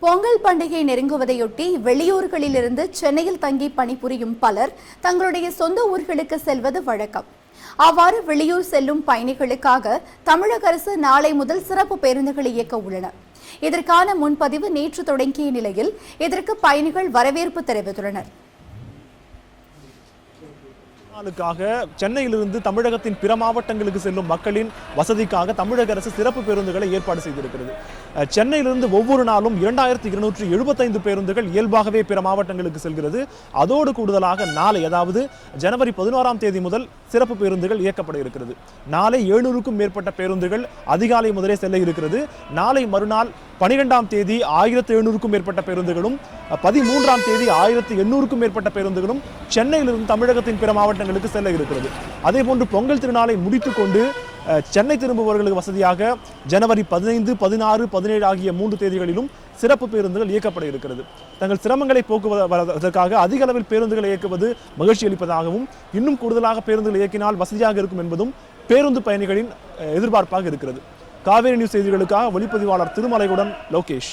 பொங்கல் பண்டிகை நெருங்குவதையொட்டி வெளியூர்களிலிருந்து சென்னையில் தங்கி பணிபுரியும் பலர் தங்களுடைய சொந்த ஊர்களுக்கு செல்வது வழக்கம். அவ்வாறு வெளியூர் செல்லும் பயணிகளுக்காக தமிழக அரசு நாளை முதல் சிறப்பு பேருந்துகளை இயக்க உள்ளன. இதற்கான முன்பதிவு நேற்று தொடங்கிய நிலையில் இதற்கு பயணிகள் வரவேற்பு தெரிவித்துள்ளனர். சென்னையிலிருந்து தமிழகத்தின் பிற மாவட்டங்களுக்கு செல்லும் மக்களின் வசதிக்காக தமிழக அரசு சிறப்பு பேருந்துகளை ஏற்பாடு செய்திருக்கிறது. சென்னையிலிருந்து ஒவ்வொரு நாளும் 2275 பேருந்துகள் இயல்பாகவே பிற மாவட்டங்களுக்கு செல்கிறது. அதோடு கூடுதலாக நாளை, அதாவது ஜனவரி 11ஆம் தேதி முதல் சிறப்பு பேருந்துகள் இயக்கப்பட இருக்கிறது. நாளை 700க்கும் மேற்பட்ட பேருந்துகள் அதிகாலை முதலே செல்ல இருக்கிறது. நாளை மறுநாள் 12ஆம் தேதி 1700க்கும் மேற்பட்ட பேருந்துகளும், 13ஆம் தேதி 1800க்கும் மேற்பட்ட பேருந்துகளும் சென்னையிலிருந்து தமிழகத்தின் பிற மாவட்டங்களுக்கு செல்ல இருக்கிறது. அதே போன்று பொங்கல் திருநாளை முடித்துக் கொண்டு சென்னை திரும்புபவர்களுக்கு வசதியாக ஜனவரி 15, 16, 17 ஆகிய 3 தேதிகளிலும் சிறப்பு பேருந்துகள் இயக்கப்பட இருக்கிறது. தங்கள் சிரமங்களை போக்குவதற்காக அதிக அளவில் பேருந்துகளை இயக்குவது மகிழ்ச்சி அளிப்பதாகவும், இன்னும் கூடுதலாக பேருந்துகளை இயக்கினால் வசதியாக இருக்கும் என்பதும் பேருந்து பயணிகளின் எதிர்பார்ப்பாக இருக்கிறது. காவேரி நியூஸ் செய்திகளுக்காக ஒளிப்பதிவாளர் திருமலையுடன் லோகேஷ்.